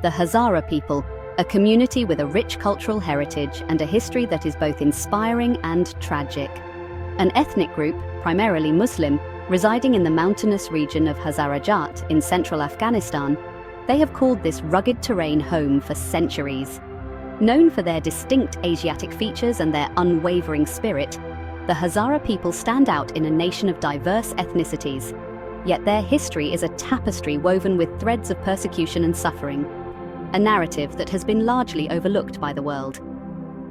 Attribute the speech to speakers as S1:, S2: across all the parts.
S1: The Hazara people, a community with a rich cultural heritage and a history that is both inspiring and tragic. An ethnic group, primarily Muslim, residing in the mountainous region of Hazarajat in central Afghanistan, they have called this rugged terrain home for centuries. Known for their distinct Asiatic features and their unwavering spirit, the Hazara people stand out in a nation of diverse ethnicities. Yet their history is a tapestry woven with threads of persecution and suffering, a narrative that has been largely overlooked by the world.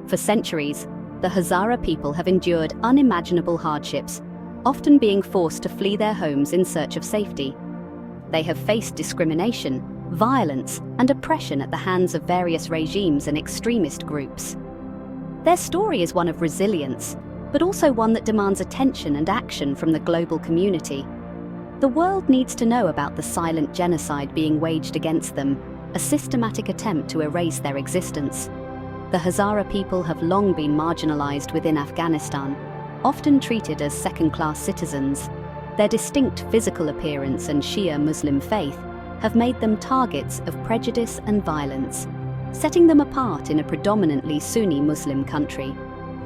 S1: For centuries, the Hazara people have endured unimaginable hardships, often being forced to flee their homes in search of safety. They have faced discrimination, violence, and oppression at the hands of various regimes and extremist groups. Their story is one of resilience, but also one that demands attention and action from the global community. The world needs to know about the silent genocide being waged against them, a systematic attempt to erase their existence. The Hazara people have long been marginalized within Afghanistan, often treated as second-class citizens. Their distinct physical appearance and Shia Muslim faith have made them targets of prejudice and violence, setting them apart in a predominantly Sunni Muslim country.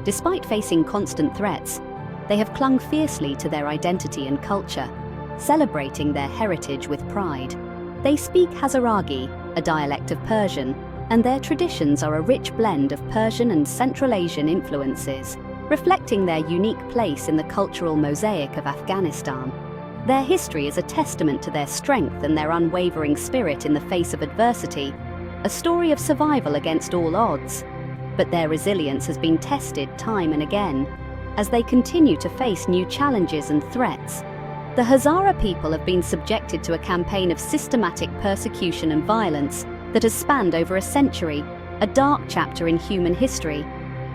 S1: Despite facing constant threats, they have clung fiercely to their identity and culture, celebrating their heritage with pride. They speak Hazaragi, a dialect of Persian, and their traditions are a rich blend of Persian and Central Asian influences, reflecting their unique place in the cultural mosaic of Afghanistan. Their history is a testament to their strength and their unwavering spirit in the face of adversity, a story of survival against all odds. But their resilience has been tested time and again, as they continue to face new challenges and threats. The Hazara people have been subjected to a campaign of systematic persecution and violence that has spanned over a century, a dark chapter in human history.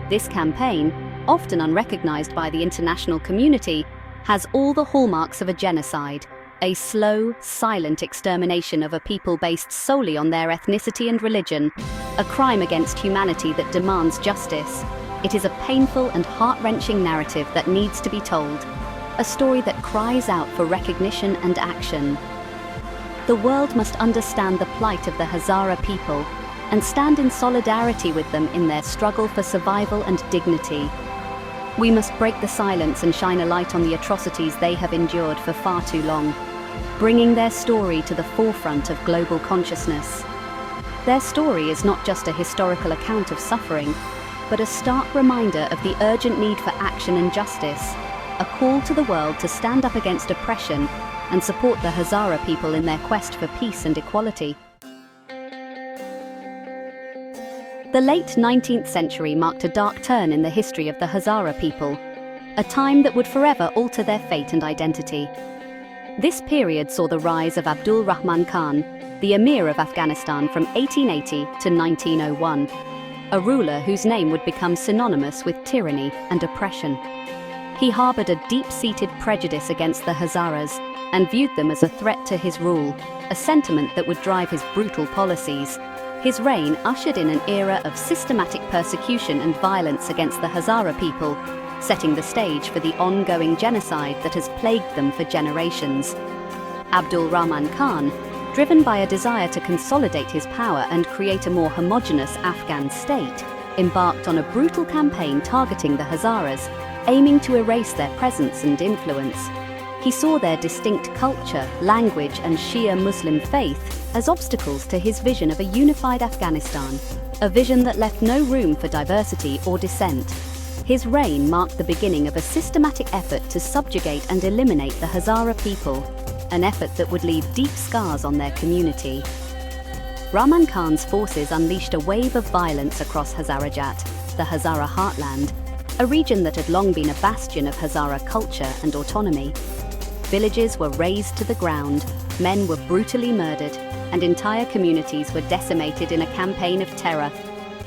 S1: This campaign, often unrecognized by the international community, has all the hallmarks of a genocide, a slow, silent extermination of a people based solely on their ethnicity and religion, a crime against humanity that demands justice. It is a painful and heart-wrenching narrative that needs to be told, a story that cries out for recognition and action. The world must understand the plight of the Hazara people and stand in solidarity with them in their struggle for survival and dignity. We must break the silence and shine a light on the atrocities they have endured for far too long, bringing their story to the forefront of global consciousness. Their story is not just a historical account of suffering, but a stark reminder of the urgent need for action and justice, a call to the world to stand up against oppression and support the Hazara people in their quest for peace and equality. The late 19th century marked a dark turn in the history of the Hazara people, a time that would forever alter their fate and identity. This period saw the rise of Abdul Rahman Khan, the Emir of Afghanistan from 1880 to 1901, a ruler whose name would become synonymous with tyranny and oppression. He harbored a deep-seated prejudice against the Hazaras and viewed them as a threat to his rule, a sentiment that would drive his brutal policies. His reign ushered in an era of systematic persecution and violence against the Hazara people, setting the stage for the ongoing genocide that has plagued them for generations. Abdul Rahman Khan, driven by a desire to consolidate his power and create a more homogeneous Afghan state, embarked on a brutal campaign targeting the Hazaras, aiming to erase their presence and influence. He saw their distinct culture, language, and Shia Muslim faith as obstacles to his vision of a unified Afghanistan, a vision that left no room for diversity or dissent. His reign marked the beginning of a systematic effort to subjugate and eliminate the Hazara people, an effort that would leave deep scars on their community. Rahman Khan's forces unleashed a wave of violence across Hazarajat, the Hazara heartland, a region that had long been a bastion of Hazara culture and autonomy. Villages were razed to the ground, men were brutally murdered, and entire communities were decimated in a campaign of terror.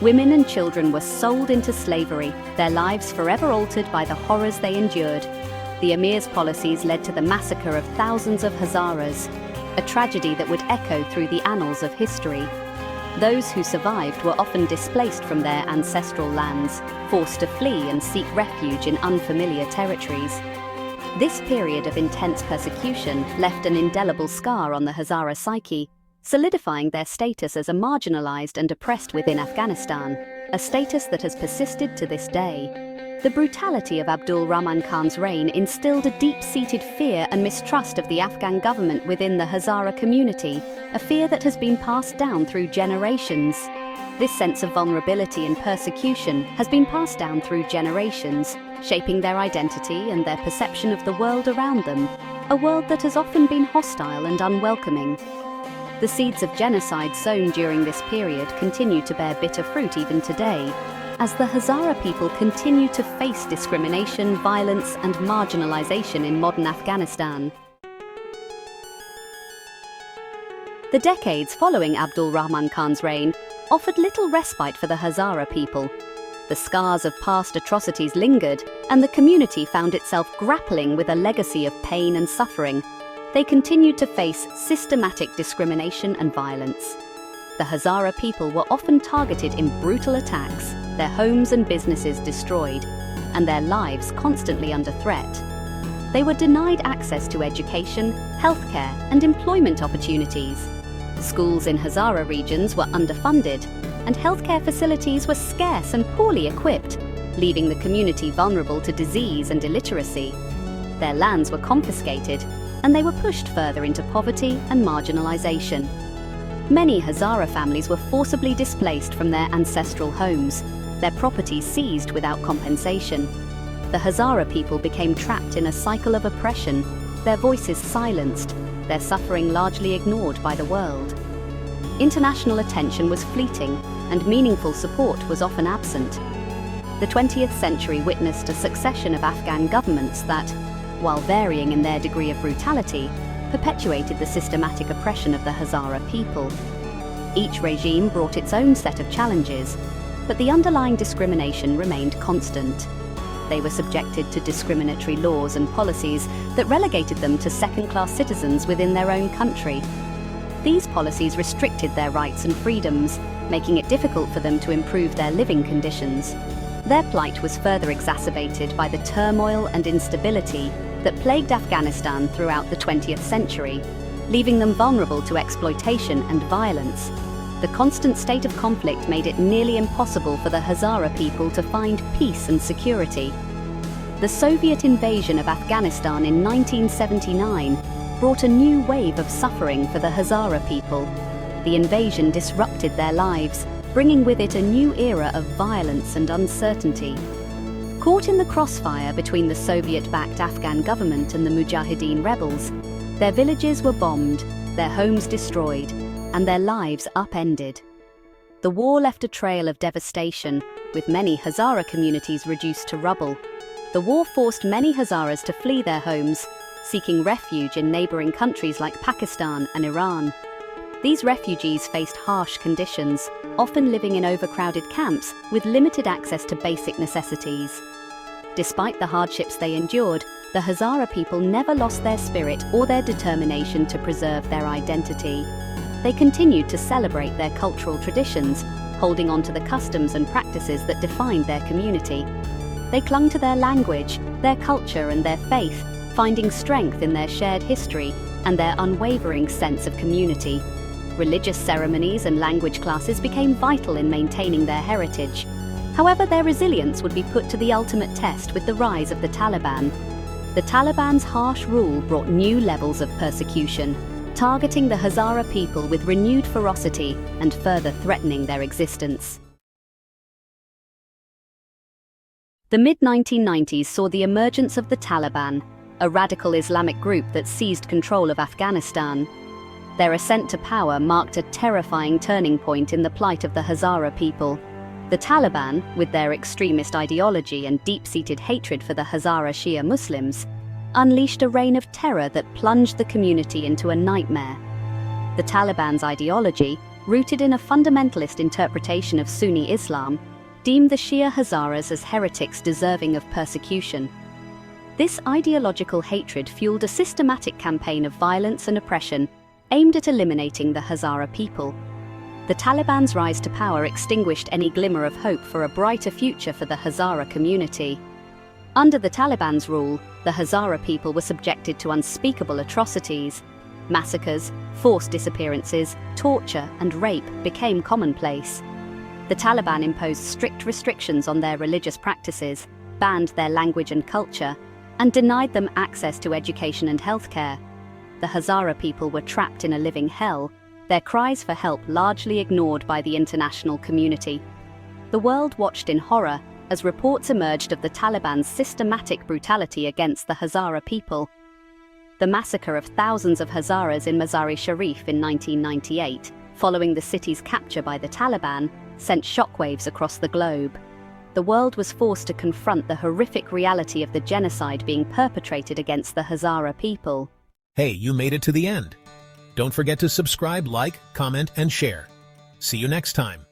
S1: Women and children were sold into slavery, their lives forever altered by the horrors they endured. The Emir's policies led to the massacre of thousands of Hazaras, a tragedy that would echo through the annals of history. Those who survived were often displaced from their ancestral lands, forced to flee and seek refuge in unfamiliar territories. This period of intense persecution left an indelible scar on the Hazara psyche, solidifying their status as a marginalized and oppressed within Afghanistan, a status that has persisted to this day. The brutality of Abdul Rahman Khan's reign instilled a deep-seated fear and mistrust of the Afghan government within the Hazara community, a fear that has been passed down through generations. This sense of vulnerability and persecution has been passed down through generations, shaping their identity and their perception of the world around them, a world that has often been hostile and unwelcoming. The seeds of genocide sown during this period continue to bear bitter fruit even today, as the Hazara people continue to face discrimination, violence, and marginalization in modern Afghanistan. The decades following Abdul Rahman Khan's reign offered little respite for the Hazara people. The scars of past atrocities lingered, and the community found itself grappling with a legacy of pain and suffering. They continued to face systematic discrimination and violence. The Hazara people were often targeted in brutal attacks, their homes and businesses destroyed, and their lives constantly under threat. They were denied access to education, healthcare, and employment opportunities. Schools in Hazara regions were underfunded, and healthcare facilities were scarce and poorly equipped, leaving the community vulnerable to disease and illiteracy. Their lands were confiscated, and they were pushed further into poverty and marginalization. Many Hazara families were forcibly displaced from their ancestral homes, their properties seized without compensation. The Hazara people became trapped in a cycle of oppression, their voices silenced, their suffering largely ignored by the world. International attention was fleeting, and meaningful support was often absent. The 20th century witnessed a succession of Afghan governments that, while varying in their degree of brutality, perpetuated the systematic oppression of the Hazara people. Each regime brought its own set of challenges, but the underlying discrimination remained constant. They were subjected to discriminatory laws and policies that relegated them to second-class citizens within their own country. These policies restricted their rights and freedoms, making it difficult for them to improve their living conditions. Their plight was further exacerbated by the turmoil and instability that plagued Afghanistan throughout the 20th century, leaving them vulnerable to exploitation and violence. The constant state of conflict made it nearly impossible for the Hazara people to find peace and security. The Soviet invasion of Afghanistan in 1979 brought a new wave of suffering for the Hazara people. The invasion disrupted their lives, bringing with it a new era of violence and uncertainty. Caught in the crossfire between the Soviet-backed Afghan government and the Mujahideen rebels, their villages were bombed, their homes destroyed, and their lives upended. The war left a trail of devastation, with many Hazara communities reduced to rubble. The war forced many Hazaras to flee their homes, seeking refuge in neighboring countries like Pakistan and Iran. These refugees faced harsh conditions, often living in overcrowded camps with limited access to basic necessities. Despite the hardships they endured, the Hazara people never lost their spirit or their determination to preserve their identity. They continued to celebrate their cultural traditions, holding on to the customs and practices that defined their community. They clung to their language, their culture, and their faith, finding strength in their shared history and their unwavering sense of community. Religious ceremonies and language classes became vital in maintaining their heritage. However, their resilience would be put to the ultimate test with the rise of the Taliban. The Taliban's harsh rule brought new levels of persecution, targeting the Hazara people with renewed ferocity and further threatening their existence. The mid-1990s saw the emergence of the Taliban, a radical Islamic group that seized control of Afghanistan. Their ascent to power marked a terrifying turning point in the plight of the Hazara people. The Taliban, with their extremist ideology and deep-seated hatred for the Hazara Shia Muslims, unleashed a reign of terror that plunged the community into a nightmare. The Taliban's ideology, rooted in a fundamentalist interpretation of Sunni Islam, deemed the Shia Hazaras as heretics deserving of persecution. This ideological hatred fueled a systematic campaign of violence and oppression aimed at eliminating the Hazara people. The Taliban's rise to power extinguished any glimmer of hope for a brighter future for the Hazara community. Under the Taliban's rule, the Hazara people were subjected to unspeakable atrocities. Massacres, forced disappearances, torture, and rape became commonplace. The Taliban imposed strict restrictions on their religious practices, banned their language and culture, and denied them access to education and healthcare. The Hazara people were trapped in a living hell, their cries for help largely ignored by the international community. The world watched in horror as reports emerged of the Taliban's systematic brutality against the Hazara people. The massacre of thousands of Hazaras in Mazar-e-Sharif in 1998, following the city's capture by the Taliban, sent shockwaves across the globe. The world was forced to confront the horrific reality of the genocide being perpetrated against the Hazara people.
S2: Hey, you made it to the end. Don't forget to subscribe, like, comment, and share. See you next time.